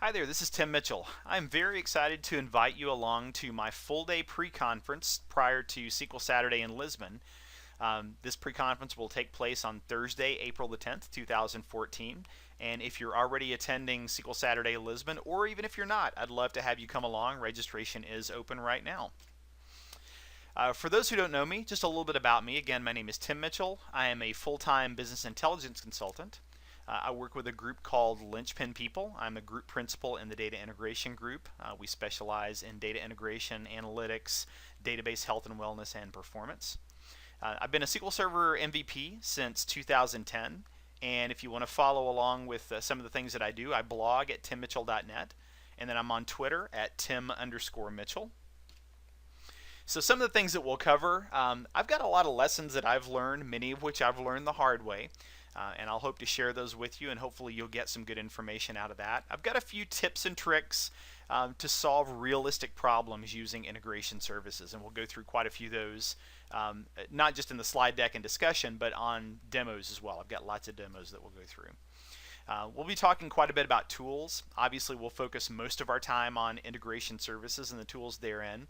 Hi there, this is Tim Mitchell. I'm very excited to invite you along to my full day pre-conference prior to SQL Saturday in Lisbon. This pre-conference will take place on Thursday, April the 10th, 2014. And if you're already attending SQL Saturday Lisbon, or even if you're not, I'd love to have you come along. Registration is open right now. For those who don't know me, just a little bit about me. Again, my name is Tim Mitchell. I am a full-time business intelligence consultant. I work with a group called Linchpin People. I'm a group principal in the data integration group. We specialize in data integration, analytics, database health and wellness, and performance. I've been a SQL Server MVP since 2010, and if you want to follow along with some of the things that I do, I blog at timmitchell.net, and then I'm on Twitter at tim_Mitchell. So some of the things that we'll cover, I've got a lot of lessons that I've learned, many of which I've learned the hard way. And I'll hope to share those with you, and hopefully you'll get some good information out of that. I've got a few tips and tricks to solve realistic problems using integration services, and we'll go through quite a few of those, not just in the slide deck and discussion, but on demos as well. I've got lots of demos that we'll go through. We'll be talking quite a bit about tools. Obviously, we'll focus most of our time on integration services and the tools therein.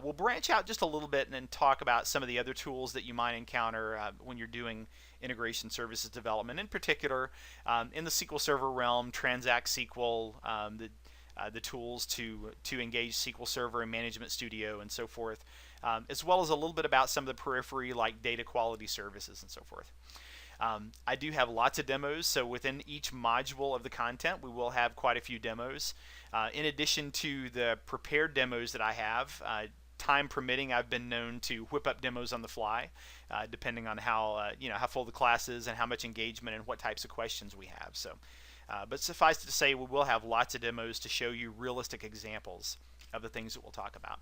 We'll branch out just a little bit and then talk about some of the other tools that you might encounter when you're doing integration services development. In particular, in the SQL Server realm, Transact SQL, the tools to engage SQL Server and Management Studio and so forth, as well as a little bit about some of the periphery like data quality services and so forth. I do have lots of demos, so within each module of the content, we will have quite a few demos. In addition to the prepared demos that I have, time permitting, I've been known to whip up demos on the fly, depending on how how full the class is and how much engagement and what types of questions we have. So, but suffice to say, we will have lots of demos to show you realistic examples of the things that we'll talk about.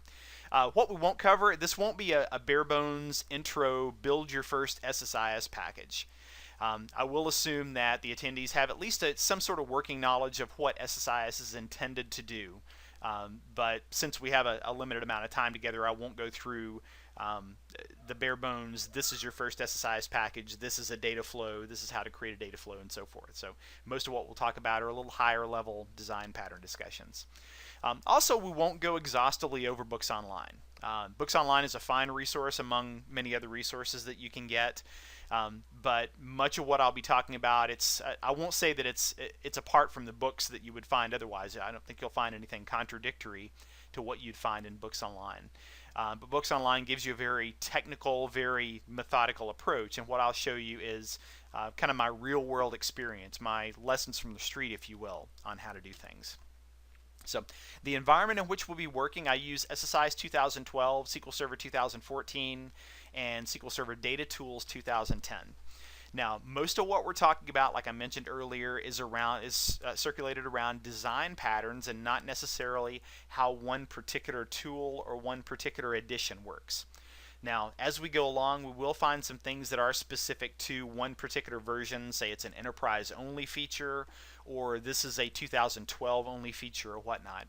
What we won't cover, this won't be a bare bones intro, build your first SSIS package. I will assume that the attendees have at least some sort of working knowledge of what SSIS is intended to do. But since we have a limited amount of time together, I won't go through the bare bones, this is your first SSIS package, this is a data flow, this is how to create a data flow, and so forth. So most of what we'll talk about are a little higher level design pattern discussions. Also, we won't go exhaustively over Books Online. Books Online is a fine resource among many other resources that you can get. But much of what I'll be talking about, I won't say that it's apart from the books that you would find otherwise. I don't think you'll find anything contradictory to what you'd find in Books Online. But Books Online gives you a very technical, very methodical approach, and what I'll show you is kind of my real-world experience, my lessons from the street, if you will, on how to do things. So the environment in which we'll be working, I use SSIS 2012, SQL Server 2014, and SQL Server Data Tools 2010. Now, most of what we're talking about, like I mentioned earlier, is circulated around design patterns and not necessarily how one particular tool or one particular edition works. Now, as we go along, we will find some things that are specific to one particular version, say it's an enterprise-only feature, or this is a 2012 only feature or whatnot.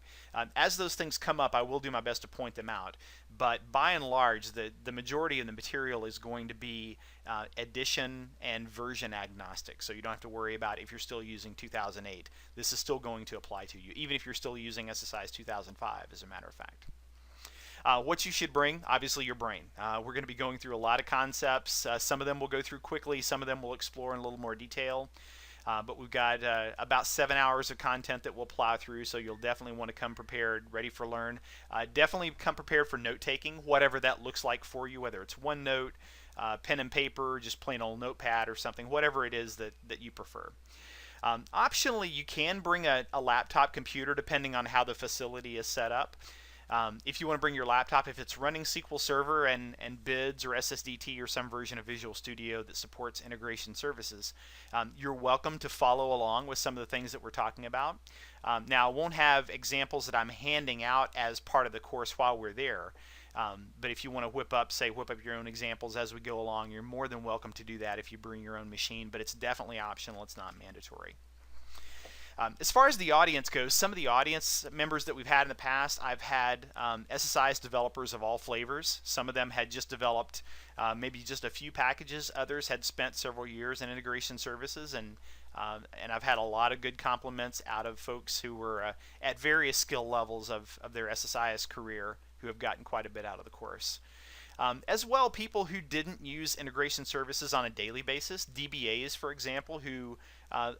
As those things come up, I will do my best to point them out, but by and large, the majority of the material is going to be edition and version agnostic, so you don't have to worry about if you're still using 2008. This is still going to apply to you, even if you're still using SSIS 2005, as a matter of fact. What you should bring, obviously your brain. We're going to be going through a lot of concepts. Some of them we'll go through quickly, some of them we'll explore in a little more detail. But we've got about 7 hours of content that we'll plow through, so you'll definitely want to come prepared, ready for learn. Definitely come prepared for note-taking, whatever that looks like for you, whether it's OneNote, pen and paper, just plain old notepad or something, whatever it is that you prefer. Optionally, you can bring a laptop computer depending on how the facility is set up. If you want to bring your laptop, if it's running SQL Server and BIDS or SSDT or some version of Visual Studio that supports integration services, you're welcome to follow along with some of the things that we're talking about. Now, I won't have examples that I'm handing out as part of the course while we're there, but if you want to whip up your own examples as we go along, you're more than welcome to do that if you bring your own machine, but it's definitely optional, it's not mandatory. As far as the audience goes, some of the audience members that we've had in the past, I've had SSIS developers of all flavors. Some of them had just developed maybe just a few packages. Others had spent several years in integration services, and I've had a lot of good compliments out of folks who were at various skill levels of their SSIS career who have gotten quite a bit out of the course. As well, people who didn't use integration services on a daily basis, DBAs, for example, who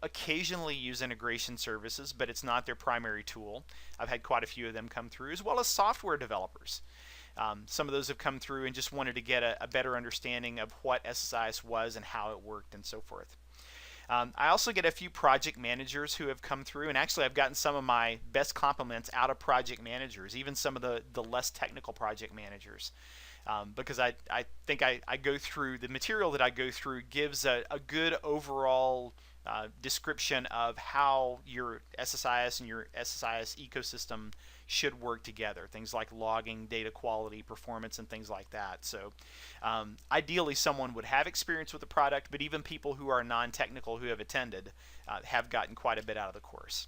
occasionally use integration services, but it's not their primary tool. I've had quite a few of them come through, as well as software developers. Some of those have come through and just wanted to get a better understanding of what SSIS was and how it worked and so forth. I also get a few project managers who have come through, and actually I've gotten some of my best compliments out of project managers, even some of the less technical project managers. Because I think I go through, the material that I go through gives a good overall description of how your SSIS and your SSIS ecosystem should work together. Things like logging, data quality, performance, and things like that. So ideally someone would have experience with the product, but even people who are non-technical who have attended have gotten quite a bit out of the course.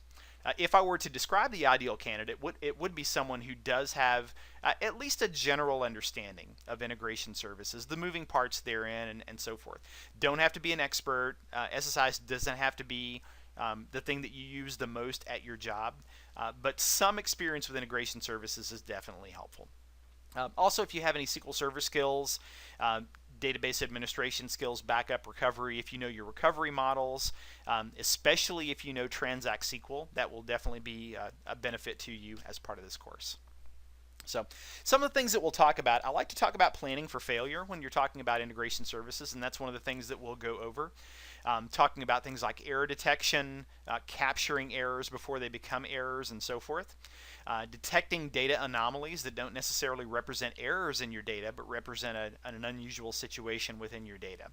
If I were to describe the ideal candidate, it would be someone who does have at least a general understanding of integration services, the moving parts therein, and so forth. Don't have to be an expert. SSIS doesn't have to be the thing that you use the most at your job, but some experience with integration services is definitely helpful. Also, if you have any SQL Server skills, database administration skills, backup recovery, if you know your recovery models, especially if you know Transact SQL, that will definitely be a benefit to you as part of this course. So some of the things that we'll talk about, I like to talk about planning for failure when you're talking about integration services, and that's one of the things that we'll go over. Talking about things like error detection, capturing errors before they become errors, and so forth. Detecting data anomalies that don't necessarily represent errors in your data, but represent an unusual situation within your data.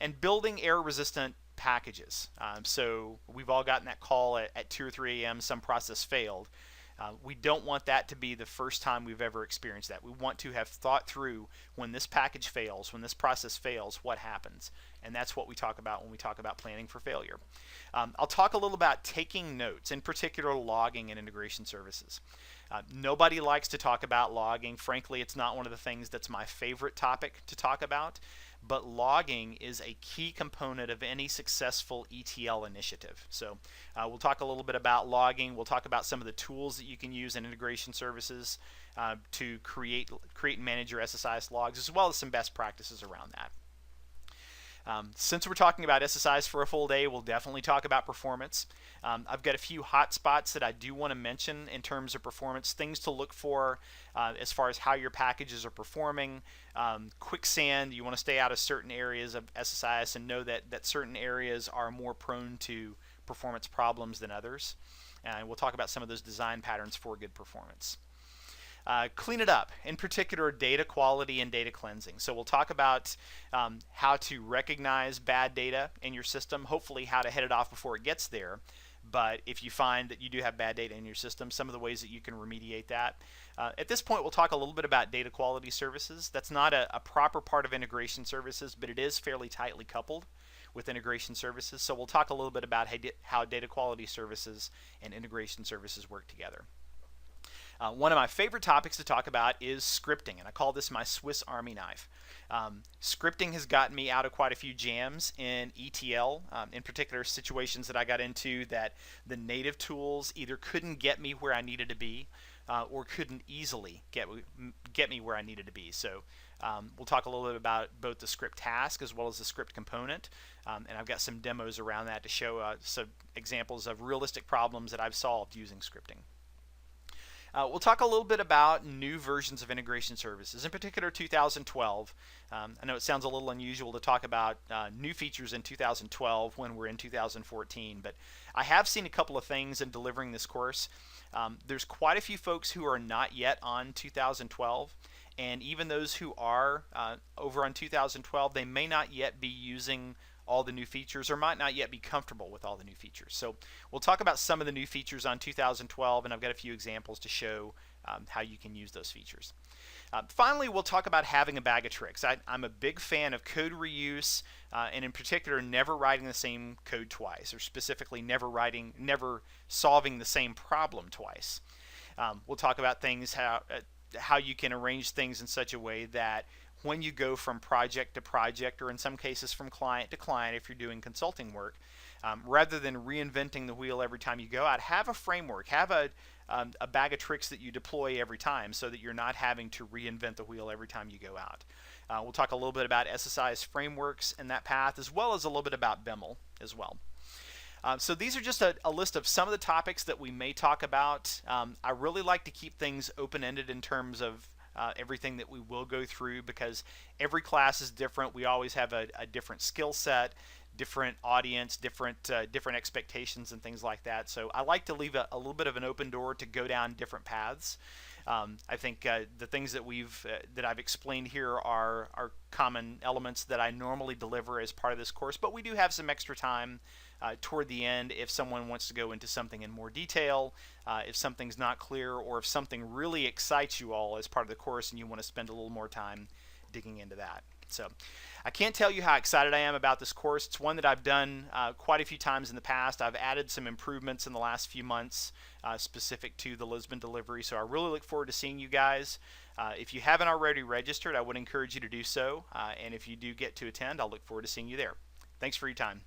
And building error-resistant packages. So we've all gotten that call at 2 or 3 a.m., some process failed. We don't want that to be the first time we've ever experienced that. We want to have thought through when this package fails, when this process fails, what happens. And that's what we talk about when we talk about planning for failure. I'll talk a little about taking notes, in particular logging and integration services. Nobody likes to talk about logging. Frankly, it's not one of the things that's my favorite topic to talk about. But logging is a key component of any successful ETL initiative. So we'll talk a little bit about logging. We'll talk about some of the tools that you can use in integration services to create and manage your SSIS logs, as well as some best practices around that. Since we're talking about SSIS for a full day, we'll definitely talk about performance. I've got a few hot spots that I do want to mention in terms of performance, things to look for as far as how your packages are performing. Quicksand, you want to stay out of certain areas of SSIS and know that certain areas are more prone to performance problems than others. And we'll talk about some of those design patterns for good performance. Clean it up, in particular data quality and data cleansing. So we'll talk about how to recognize bad data in your system, hopefully how to head it off before it gets there. But if you find that you do have bad data in your system, some of the ways that you can remediate that. At this point, we'll talk a little bit about data quality services. That's not a proper part of integration services, but it is fairly tightly coupled with integration services. So we'll talk a little bit about how data quality services and integration services work together. One of my favorite topics to talk about is scripting, and I call this my Swiss Army knife. Scripting has gotten me out of quite a few jams in ETL, in particular situations that I got into that the native tools either couldn't get me where I needed to be or couldn't easily get me where I needed to be. So we'll talk a little bit about both the script task as well as the script component, and I've got some demos around that to show some examples of realistic problems that I've solved using scripting. We'll talk a little bit about new versions of integration services, in particular 2012. I know it sounds a little unusual to talk about new features in 2012 when we're in 2014, but I have seen a couple of things in delivering this course. There's quite a few folks who are not yet on 2012, and even those who are over on 2012, they may not yet be using all the new features or might not yet be comfortable with all the new features. So we'll talk about some of the new features on 2012, and I've got a few examples to show how you can use those features. Finally, we'll talk about having a bag of tricks. I'm a big fan of code reuse, and in particular, never writing the same code twice, or specifically never solving the same problem twice. We'll talk about things how you can arrange things in such a way that when you go from project to project, or in some cases from client to client if you're doing consulting work, rather than reinventing the wheel every time you go out, have a framework, have a bag of tricks that you deploy every time so that you're not having to reinvent the wheel every time you go out. We'll talk a little bit about SSIS frameworks in that path, as well as a little bit about BEML as well. So these are just a list of some of the topics that we may talk about. I really like to keep things open-ended in terms of everything that we will go through, because every class is different. We always have a different skill set, different audience, different expectations and things like that. So I like to leave a little bit of an open door to go down different paths. I think the things that I've explained here are common elements that I normally deliver as part of this course, but we do have some extra time toward the end if someone wants to go into something in more detail, if something's not clear, or if something really excites you all as part of the course and you want to spend a little more time digging into that. So I can't tell you how excited I am about this course. It's one that I've done quite a few times in the past. I've added some improvements in the last few months specific to the Lisbon delivery, so I really look forward to seeing you guys. If you haven't already registered, I would encourage you to do so, and if you do get to attend, I'll look forward to seeing you there. Thanks for your time.